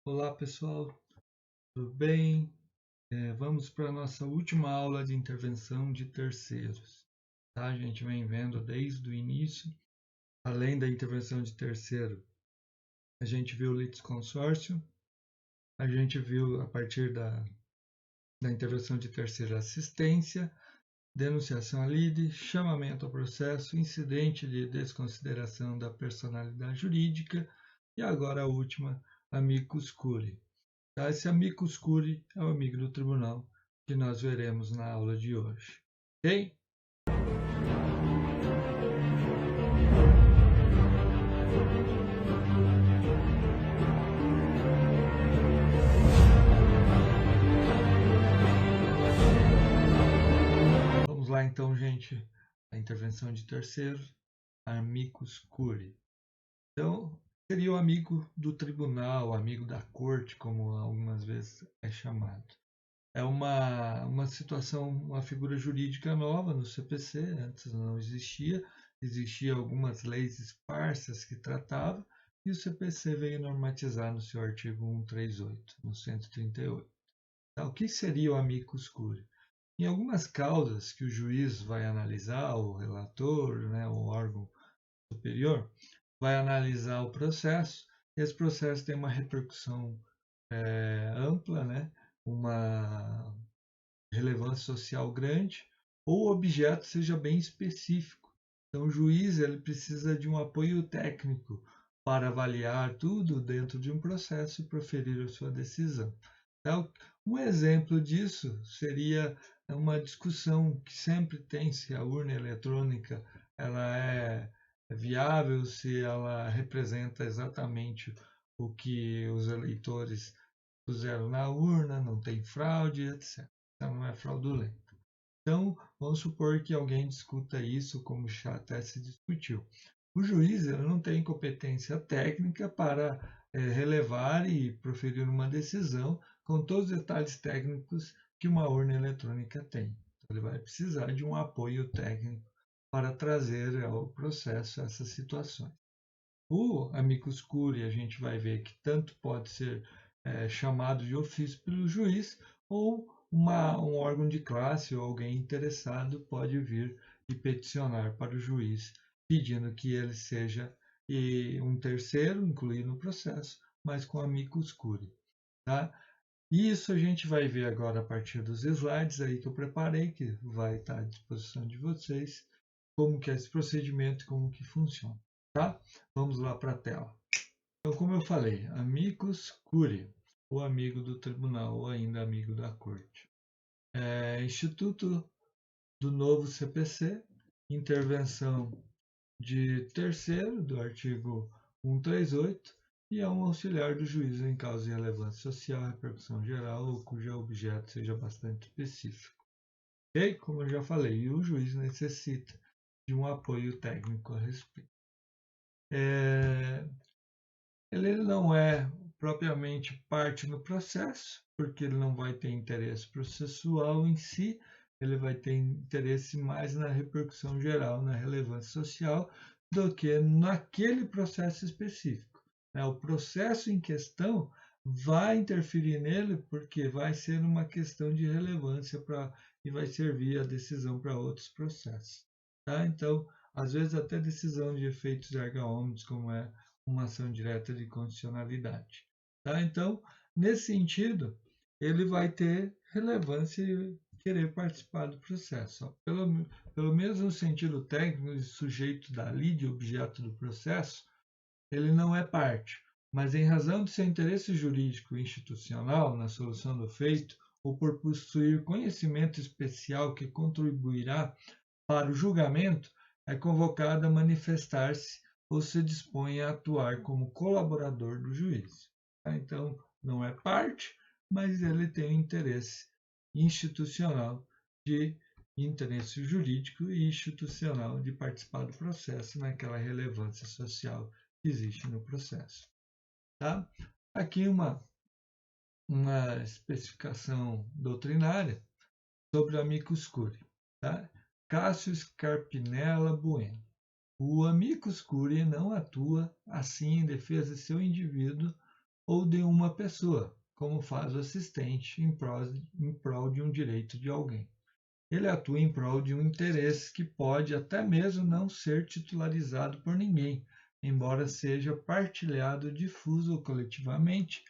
Olá pessoal, tudo bem? Vamos para a nossa última aula de intervenção de terceiros. Tá? A gente vem vendo desde o início, além da intervenção de terceiro, a gente viu o litisconsórcio, a gente viu a partir da intervenção de terceiro assistência, denunciação à lide, chamamento ao processo, incidente de desconsideração da personalidade jurídica e agora a última, amicus curiae. Tá? Esse amicus curiae é o amigo do tribunal que nós veremos na aula de hoje. Ok? Vamos lá então, gente. A intervenção de terceiro, amicus curiae. Então, seria o amigo do tribunal, o amigo da corte, como algumas vezes é chamado. É uma situação, uma figura jurídica nova no CPC, antes não existia. Existiam algumas leis esparsas que tratavam, e o CPC veio normatizar no seu artigo 138, no 138. Então, o que seria o amicus curiae? Em algumas causas que o juiz vai analisar, o relator, né, o órgão superior, vai analisar o processo, e esse processo tem uma repercussão ampla, né, uma relevância social grande, ou o objeto seja bem específico. Então, o juiz ele precisa de um apoio técnico para avaliar tudo dentro de um processo e proferir a sua decisão. Então, um exemplo disso seria uma discussão que sempre tem se a urna eletrônica ela é viável, se ela representa exatamente o que os eleitores puseram na urna, não tem fraude, etc. Então, não é fraudulento. Então, vamos supor que alguém discuta isso, como já até se discutiu. O juiz ele não tem competência técnica para relevar e proferir uma decisão com todos os detalhes técnicos que uma urna eletrônica tem. Então, ele vai precisar de um apoio técnico para trazer ao processo essas situações. O amicus curiae a gente vai ver que tanto pode ser chamado de ofício pelo juiz ou um órgão de classe ou alguém interessado pode vir e peticionar para o juiz pedindo que ele seja um terceiro incluído no processo, mas com amicus curiae. Tá? E isso a gente vai ver agora a partir dos slides aí que eu preparei, que vai estar à disposição de vocês, como que é esse procedimento e como que funciona. Tá? Vamos lá para a tela. Então, como eu falei, amicus curiae, o amigo do tribunal, ou ainda amigo da corte. Instituto do novo CPC, intervenção de terceiro, do artigo 138, e é um auxiliar do juiz em causa de relevância social, repercussão geral ou cujo objeto seja bastante específico. E, como eu já falei, o juiz necessita de um apoio técnico a respeito. Ele não é propriamente parte no processo, porque ele não vai ter interesse processual em si, ele vai ter interesse mais na repercussão geral, na relevância social, do que naquele processo específico. O processo em questão vai interferir nele porque vai ser uma questão de relevância e vai servir a decisão para outros processos. Tá? Então, às vezes até decisão de efeitos erga omnes, como é uma ação direta de condicionalidade. Tá? Então, nesse sentido, ele vai ter relevância e querer participar do processo. Pelo menos no sentido técnico de sujeito da lide, objeto do processo, ele não é parte, mas em razão de seu interesse jurídico e institucional na solução do feito, ou por possuir conhecimento especial que contribuirá para o julgamento, é convocado a manifestar-se ou se dispõe a atuar como colaborador do juiz. Então, não é parte, mas ele tem interesse institucional de interesse jurídico e institucional de participar do processo naquela relevância social que existe no processo. Tá? Aqui uma especificação doutrinária sobre o amicus curiae. Tá? Cássio Scarpinella Bueno. O amicus curiae não atua assim em defesa de seu indivíduo ou de uma pessoa, como faz o assistente em prol de um direito de alguém. Ele atua em prol de um interesse que pode até mesmo não ser titularizado por ninguém, embora seja partilhado, difuso ou coletivamente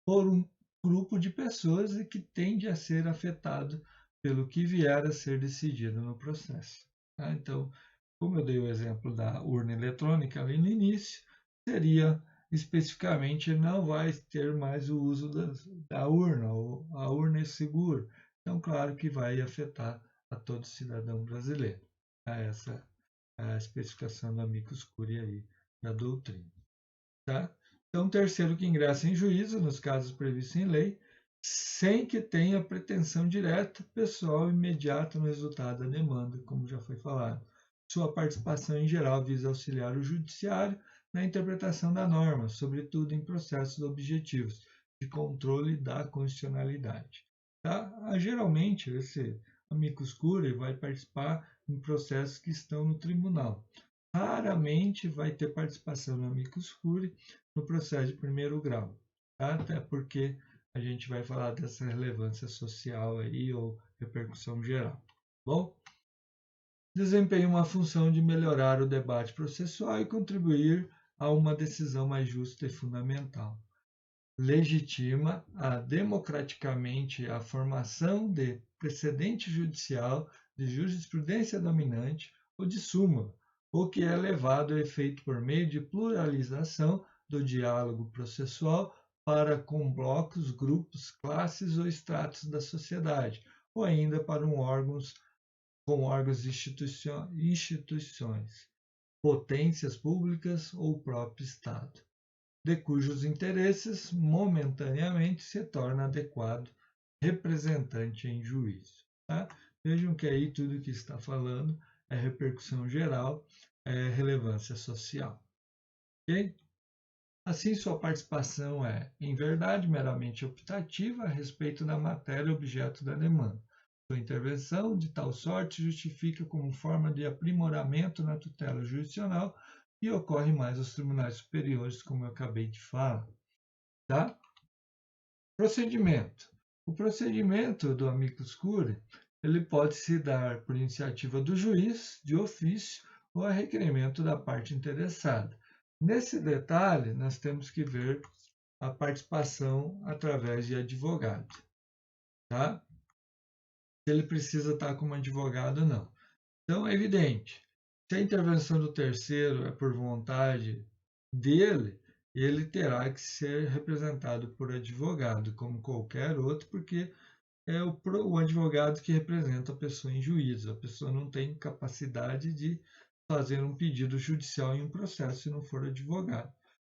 por um grupo de pessoas e que tende a ser afetado pelo que vier a ser decidido no processo. Tá? Então, como eu dei o exemplo da urna eletrônica ali no início, seria especificamente não vai ter mais o uso da urna, ou a urna é segura. Então, claro que vai afetar a todo cidadão brasileiro. Essa é a especificação da amicus curiae aí, da doutrina. Tá? Então, terceiro que ingressa em juízo, nos casos previstos em lei, sem que tenha pretensão direta, pessoal, imediata no resultado da demanda, como já foi falado. Sua participação em geral visa auxiliar o judiciário na interpretação da norma, sobretudo em processos objetivos de controle da constitucionalidade. Tá? Geralmente, esse amicus curiae vai participar em processos que estão no tribunal. Raramente vai ter participação no amicus curiae no processo de primeiro grau, tá? Até porque a gente vai falar dessa relevância social aí ou repercussão geral. Bom, desempenha uma função de melhorar o debate processual e contribuir a uma decisão mais justa e fundamental. Legitima democraticamente a formação de precedente judicial, de jurisprudência dominante ou de súmula, o que é levado a efeito por meio de pluralização do diálogo processual para com blocos, grupos, classes ou estratos da sociedade, ou ainda para com órgãos instituições, potências públicas ou o próprio Estado, de cujos interesses momentaneamente se torna adequado representante em juízo. Tá? Vejam que aí tudo que está falando é repercussão geral, é relevância social. Okay? Assim, sua participação é, em verdade, meramente optativa a respeito da matéria objeto da demanda. Sua intervenção, de tal sorte, justifica como forma de aprimoramento na tutela jurisdicional e ocorre mais aos tribunais superiores, como eu acabei de falar. Tá? Procedimento. O procedimento do amicus curiae ele pode se dar por iniciativa do juiz, de ofício, ou a requerimento da parte interessada. Nesse detalhe, nós temos que ver a participação através de advogado. Tá? Se ele precisa estar como advogado ou não. Então, é evidente, se a intervenção do terceiro é por vontade dele, ele terá que ser representado por advogado, como qualquer outro, porque é o advogado que representa a pessoa em juízo. A pessoa não tem capacidade de fazer um pedido judicial em um processo se não for advogado.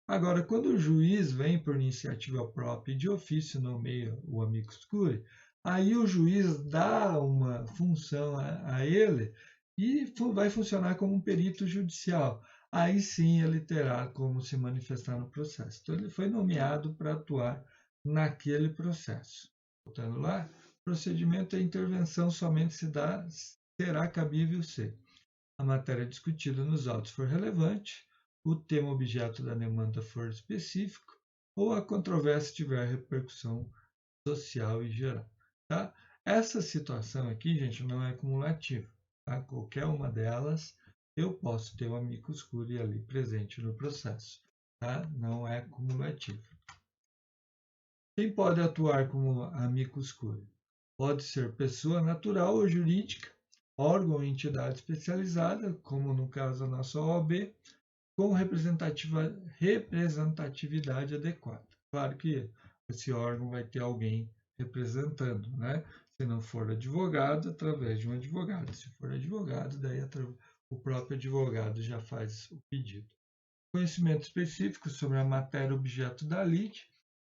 Agora, quando o juiz vem por iniciativa própria e de ofício nomeia o amicus curiae, aí o juiz dá uma função a ele e vai funcionar como um perito judicial. Aí sim ele terá como se manifestar no processo. Então ele foi nomeado para atuar naquele processo. Voltando lá, procedimento e intervenção somente será cabível se a matéria discutida nos autos for relevante, o tema objeto da demanda for específico ou a controvérsia tiver repercussão social e geral. Tá? Essa situação aqui, gente, não é cumulativa. Tá? Qualquer uma delas, eu posso ter o amicus curiae ali presente no processo. Tá? Não é cumulativa. Quem pode atuar como amicus curiae? Pode ser pessoa natural ou jurídica, órgão ou entidade especializada, como no caso da nossa OAB, com representatividade adequada. Claro que esse órgão vai ter alguém representando, né? Se não for advogado, através de um advogado. Se for advogado, daí o próprio advogado já faz o pedido. Conhecimento específico sobre a matéria objeto da lide,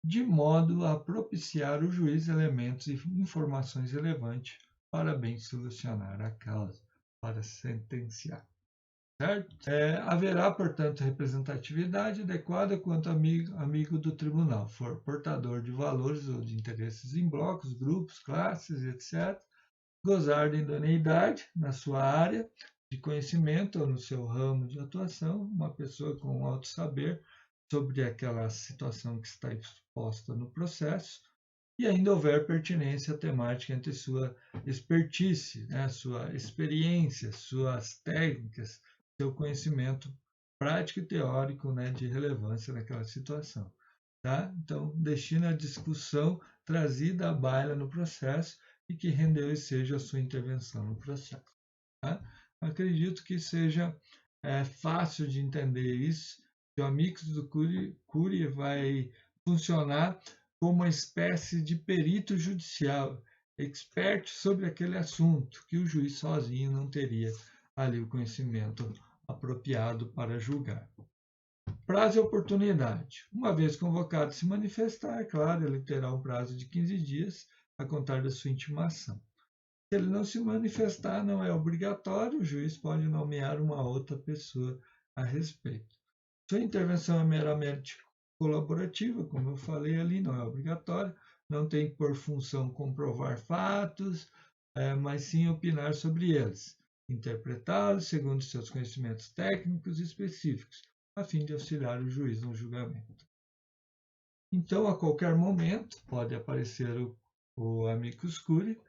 de modo a propiciar o juiz elementos e informações relevantes para bem solucionar a causa, para sentenciar. Certo? Haverá, portanto, representatividade adequada quanto amigo do tribunal, for portador de valores ou de interesses em blocos, grupos, classes, etc., gozar de idoneidade na sua área de conhecimento ou no seu ramo de atuação, uma pessoa com alto saber, sobre aquela situação que está exposta no processo e ainda houver pertinência temática entre sua expertise, né, sua experiência, suas técnicas, seu conhecimento prático e teórico, né, de relevância naquela situação. Tá? Então, destine a discussão trazida à baila no processo e que rendeu e seja a sua intervenção no processo. Tá? Acredito que seja fácil de entender isso, que o Amicus do Curi vai funcionar como uma espécie de perito judicial, expert sobre aquele assunto, que o juiz sozinho não teria ali o conhecimento apropriado para julgar. Prazo e oportunidade. Uma vez convocado se manifestar, é claro, ele terá um prazo de 15 dias a contar da sua intimação. Se ele não se manifestar, não é obrigatório, o juiz pode nomear uma outra pessoa a respeito. Sua intervenção é meramente colaborativa, como eu falei ali, não é obrigatória, não tem por função comprovar fatos, mas sim opinar sobre eles, interpretá-los segundo seus conhecimentos técnicos específicos, a fim de auxiliar o juiz no julgamento. Então, a qualquer momento, pode aparecer o amicus curiae,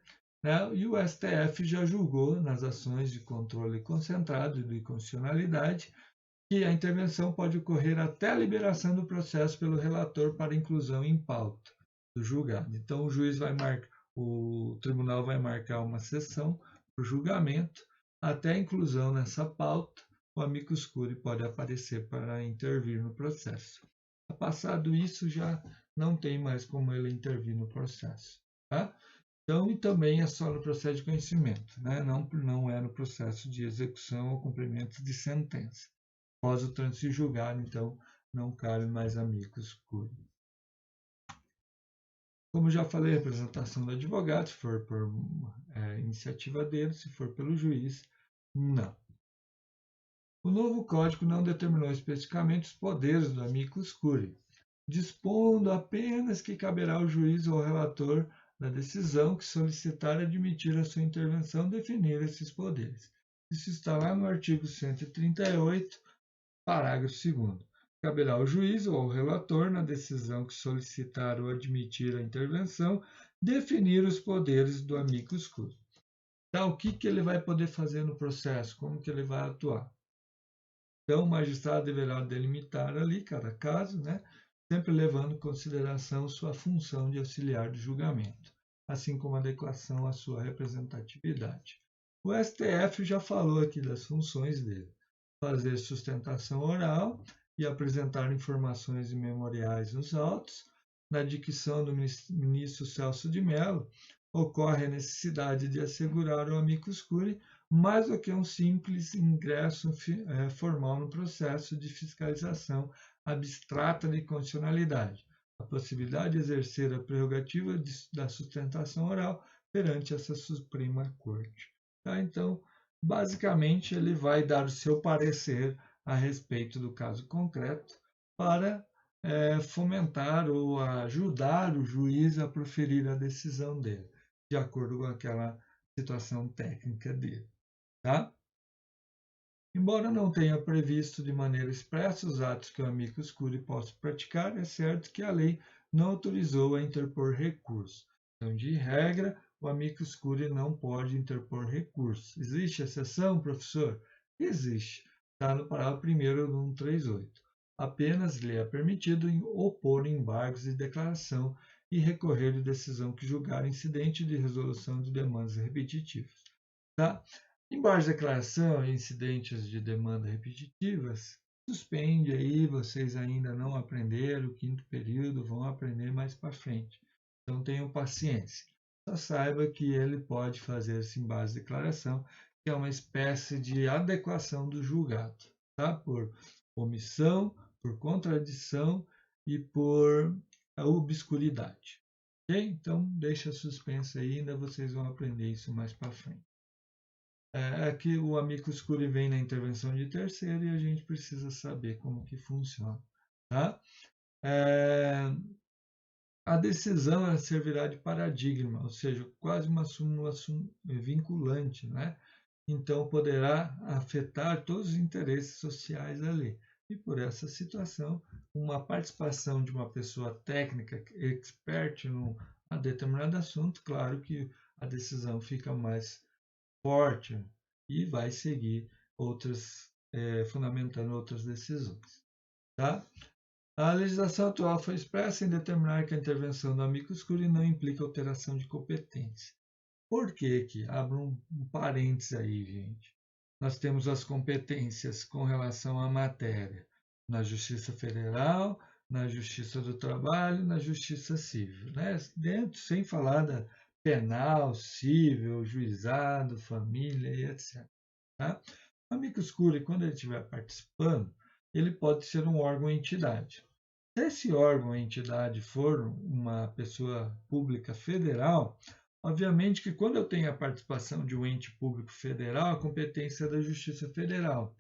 né? E o STF já julgou nas ações de controle concentrado e de constitucionalidade que a intervenção pode ocorrer até a liberação do processo pelo relator para inclusão em pauta do julgado. Então, o tribunal vai marcar uma sessão para o julgamento, até a inclusão nessa pauta, o amicus curiae pode aparecer para intervir no processo. Passado isso, já não tem mais como ele intervir no processo. Tá? Então, e também é só no processo de conhecimento, né? Não é no processo de execução ou cumprimento de sentença. Após o trânsito de julgado, então, não cabe mais amicus curiae. Como já falei, a representação do advogado, se for por iniciativa dele, se for pelo juiz, não. O novo código não determinou especificamente os poderes do amicus curiae, dispondo apenas que caberá ao juiz ou ao relator da decisão que solicitar admitir a sua intervenção definir esses poderes. Isso está lá no artigo 138, parágrafo 2º. Caberá ao juiz ou ao relator, na decisão que solicitar ou admitir a intervenção, definir os poderes do amicus curiae. Então, o que ele vai poder fazer no processo? Como que ele vai atuar? Então, o magistrado deverá delimitar ali cada caso, né? Sempre levando em consideração sua função de auxiliar de julgamento, assim como a adequação à sua representatividade. O STF já falou aqui das funções dele: fazer sustentação oral e apresentar informações e memoriais nos autos. Na dicção do ministro Celso de Mello, ocorre a necessidade de assegurar o amicus curiae mais do que um simples ingresso formal no processo de fiscalização abstrata de constitucionalidade, a possibilidade de exercer a prerrogativa da sustentação oral perante essa Suprema Corte. Tá? Então, basicamente, ele vai dar o seu parecer a respeito do caso concreto para fomentar ou ajudar o juiz a proferir a decisão dele, de acordo com aquela situação técnica dele. Tá? Embora não tenha previsto de maneira expressa os atos que o amicus curiae possa praticar, é certo que a lei não autorizou a interpor recurso. Então, de regra, o amicus curiae não pode interpor recurso. Existe exceção, professor? Existe. Está no parágrafo 1º do 138. Apenas lhe é permitido opor embargos de declaração e recorrer de decisão que julgar incidente de resolução de demandas repetitivas. Tá? Embargos de declaração e incidentes de demanda repetitivas, suspende aí, vocês ainda não aprenderam o 5º período, vão aprender mais para frente. Então tenham paciência. Só saiba que ele pode fazer esse embargo de declaração, que é uma espécie de adequação do julgado, tá? Por omissão, por contradição e por obscuridade. Ok? Então deixa suspenso aí, ainda vocês vão aprender isso mais para frente. Aqui o amicus curiae vem na intervenção de terceiro e a gente precisa saber como que funciona. Tá? A decisão servirá de paradigma, ou seja, quase uma súmula vinculante, né? Então poderá afetar todos os interesses sociais ali. e por essa situação, uma participação de uma pessoa técnica, expert em um determinado assunto, claro que a decisão fica mais forte e vai seguir outras, fundamentando outras decisões. Tá? A legislação atual foi expressa em determinar que a intervenção do amicus curiae não implica alteração de competência. Por que que? Abro um parênteses aí, gente. Nós temos as competências com relação à matéria na Justiça Federal, na Justiça do Trabalho, na Justiça Civil, né? Dentro, sem falar da penal, civil, juizado, família e etc. Tá? O amicus curiae, quando ele estiver participando, ele pode ser um órgão ou entidade. Se esse órgão ou entidade for uma pessoa pública federal, obviamente que quando eu tenho a participação de um ente público federal, a competência é da Justiça Federal.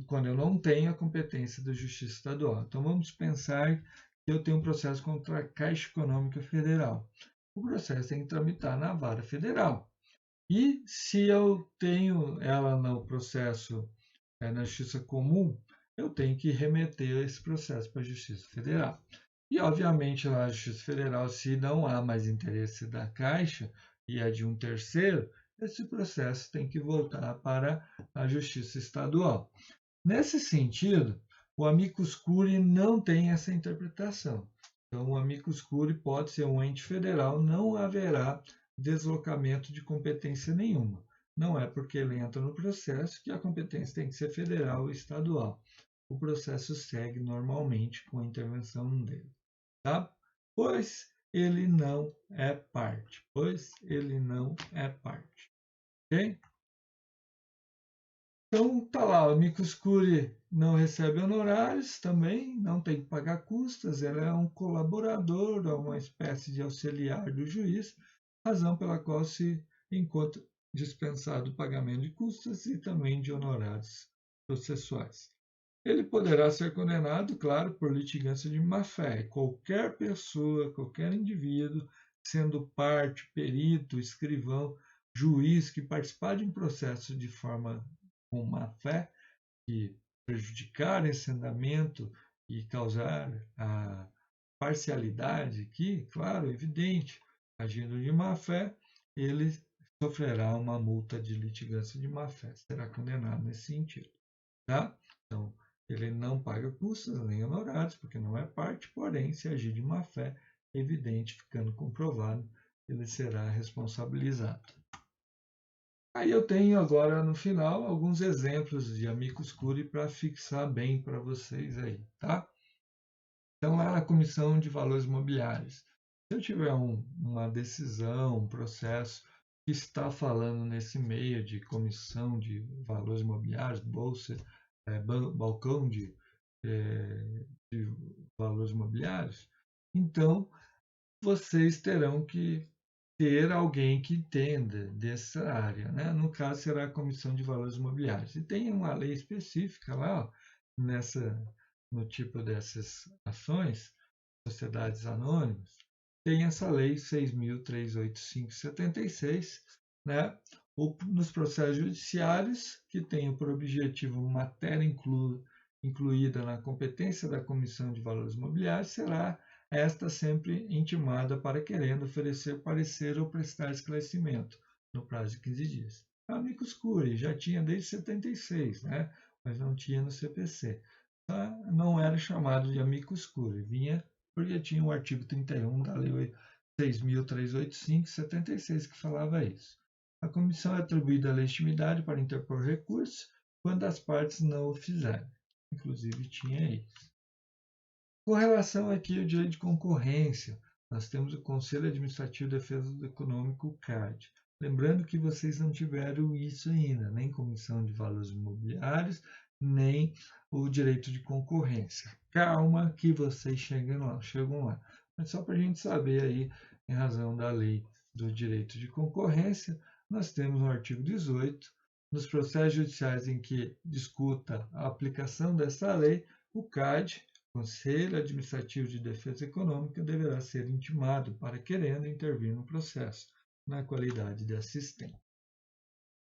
Quando eu não tenho a competência da Justiça Estadual. Então vamos pensar que eu tenho um processo contra a Caixa Econômica Federal. O processo tem que tramitar na vara federal. E se eu tenho ela no processo na Justiça Comum, eu tenho que remeter esse processo para a Justiça Federal. E, obviamente, na Justiça Federal, se não há mais interesse da Caixa e é de um terceiro, esse processo tem que voltar para a Justiça Estadual. Nesse sentido, o amicus curiae não tem essa interpretação. Então, o amicus curiae pode ser um ente federal, não haverá deslocamento de competência nenhuma. Não é porque ele entra no processo que a competência tem que ser federal ou estadual. O processo segue normalmente com a intervenção dele, tá? Pois ele não é parte. Pois ele não é parte. Ok? Então, tá lá, o amicus curiae não recebe honorários também, não tem que pagar custas, ela é um colaborador, é uma espécie de auxiliar do juiz, razão pela qual se encontra dispensado o pagamento de custas e também de honorários processuais. Ele poderá ser condenado, claro, por litigância de má-fé. Qualquer pessoa, qualquer indivíduo, sendo parte, perito, escrivão, juiz, que participar de um processo de forma com má-fé, que prejudicar esse andamento e causar a parcialidade, que, claro, evidente, agindo de má-fé, ele sofrerá uma multa de litigância de má-fé, será condenado nesse sentido. Tá? Então, ele não paga custos nem honorários, porque não é parte, porém, se agir de má-fé, evidente, ficando comprovado, ele será responsabilizado. Aí eu tenho agora no final alguns exemplos de amicus curiae para fixar bem para vocês aí, tá? Então lá na Comissão de Valores Imobiliários, se eu tiver uma decisão, um processo que está falando nesse meio de comissão de valores imobiliários, bolsa, balcão de valores imobiliários, então vocês terão que ter alguém que entenda dessa área, né? No caso, será a Comissão de Valores Imobiliários. E tem uma lei específica lá, ó, no tipo dessas ações, sociedades anônimas, tem essa lei 6.385/76, né? Nos processos judiciários, que tem por objetivo matéria incluída na competência da Comissão de Valores Imobiliários, será esta sempre intimada para querendo oferecer parecer ou prestar esclarecimento no prazo de 15 dias. A amicus curiae já tinha desde 76, né? Mas não tinha no CPC. Não era chamado de amicus curiae, vinha porque tinha o artigo 31 da Lei 6.385/76 que falava isso. A comissão é atribuída a legitimidade para interpor recursos quando as partes não o fizerem. Inclusive tinha isso. Com relação aqui ao direito de concorrência, nós temos o Conselho Administrativo de Defesa Econômica, o CAD. Lembrando que vocês não tiveram isso ainda, nem Comissão de Valores Imobiliários, nem o direito de concorrência. Calma que vocês chegam lá. Mas só para a gente saber aí, em razão da lei do direito de concorrência, nós temos no artigo 18, nos processos judiciais em que discuta a aplicação dessa lei, o CAD, Conselho Administrativo de Defesa Econômica, deverá ser intimado para querendo intervir no processo, na qualidade de assistente.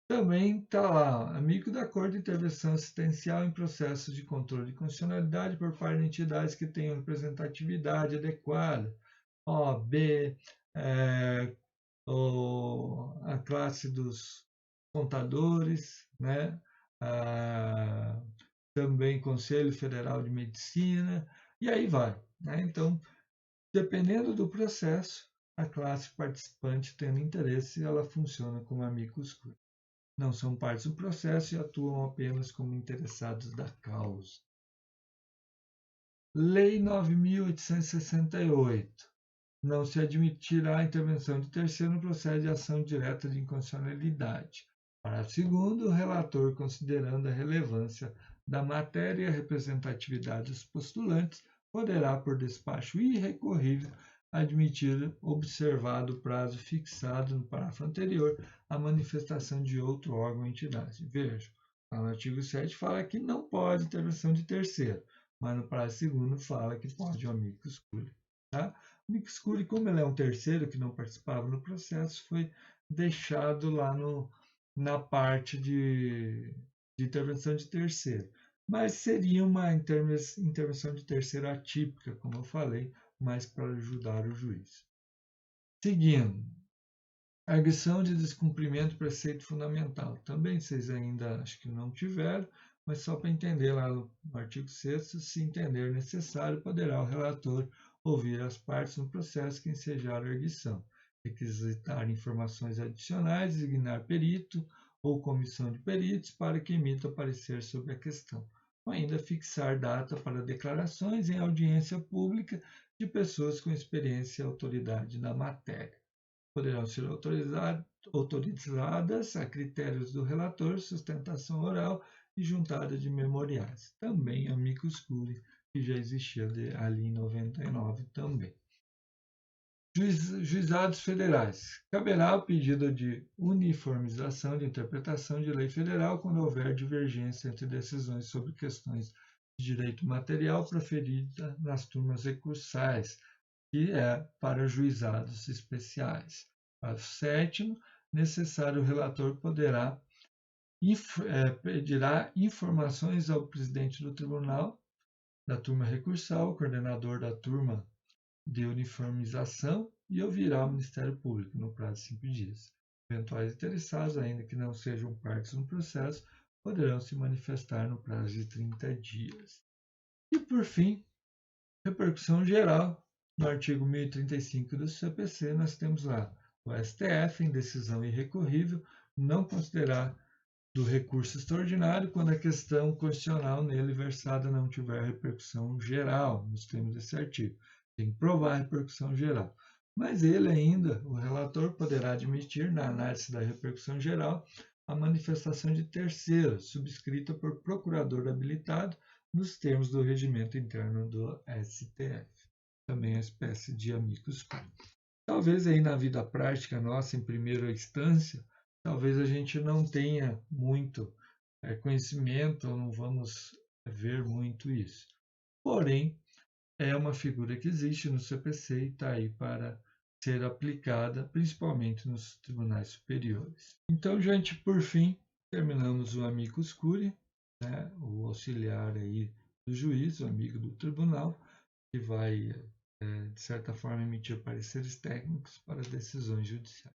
Também está lá, amigo da Corte de Intervenção Assistencial em processos de controle de constitucionalidade por parte de entidades que tenham representatividade adequada, OAB, é, a classe dos contadores, né? Também Conselho Federal de Medicina, e aí vai. Né? Então, dependendo do processo, a classe participante tendo interesse, ela funciona como amicus curiae. Não são partes do processo e atuam apenas como interessados da causa. Lei 9.868. Não se admitirá a intervenção de terceiro no processo de ação direta de inconstitucionalidade. Parágrafo 2º, o relator, considerando a relevância da matéria e a representatividade dos postulantes, poderá, por despacho irrecorrível, admitir, observado o prazo fixado no parágrafo anterior, a manifestação de outro órgão ou entidade. Veja, no artigo 7 fala que não pode intervenção de terceiro, mas no parágrafo 2º fala que pode o amicus curiae. Tá? O amicus curiae, como ele é um terceiro que não participava no processo, foi deixado lá na parte de intervenção de terceiro. Mas seria uma intervenção de terceiro atípica, como eu falei, mais para ajudar o juiz. Seguindo, arguição de descumprimento do preceito fundamental. Também vocês ainda acho que não tiveram, mas só para entender lá no artigo 6º, se entender necessário, poderá o relator ouvir as partes no processo que ensejar a arguição, requisitar informações adicionais, designar perito ou comissão de peritos para que emita parecer sobre a questão, ou ainda fixar data para declarações em audiência pública de pessoas com experiência e autoridade na matéria. Poderão ser autorizadas a critérios do relator, sustentação oral e juntada de memoriais. Também amicus curiae, que já existia ali em 99 também. Juizados federais. Caberá o pedido de uniformização de interpretação de lei federal quando houver divergência entre decisões sobre questões de direito material proferida nas turmas recursais, que é para juizados especiais. Parágrafo 7º, necessário o relator pedirá informações ao presidente do tribunal, da turma recursal, coordenador da turma de uniformização e ouvirá o Ministério Público no prazo de 5 dias. Eventuais interessados, ainda que não sejam partes no processo, poderão se manifestar no prazo de 30 dias. E, por fim, repercussão geral. No artigo 1035 do CPC, nós temos lá o STF, em decisão irrecorrível, não considerar do recurso extraordinário quando a questão constitucional nele versada não tiver repercussão geral, nos termos desse artigo. Tem que provar a repercussão geral. Mas ele ainda, o relator, poderá admitir, na análise da repercussão geral, a manifestação de terceiros, subscrita por procurador habilitado, nos termos do regimento interno do STF. Também uma espécie de amicus curiae. Talvez aí na vida prática nossa, em primeira instância, talvez a gente não tenha muito conhecimento, ou não vamos ver muito isso. Porém, é uma figura que existe no CPC e está aí para ser aplicada, principalmente nos tribunais superiores. Então, gente, por fim, terminamos o amicus curiae, né, o auxiliar aí do juiz, o amigo do tribunal, que vai, de certa forma, emitir pareceres técnicos para decisões judiciais.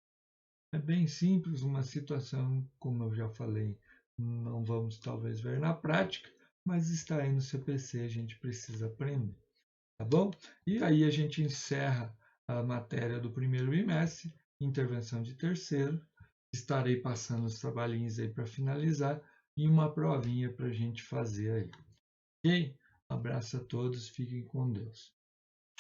É bem simples, uma situação, como eu já falei, não vamos talvez ver na prática, mas está aí no CPC, a gente precisa aprender. Tá bom? E aí a gente encerra a matéria do primeiro bimestre, intervenção de terceiro. Estarei passando os trabalhinhos aí para finalizar e uma provinha para a gente fazer aí. Ok? Abraço a todos, fiquem com Deus.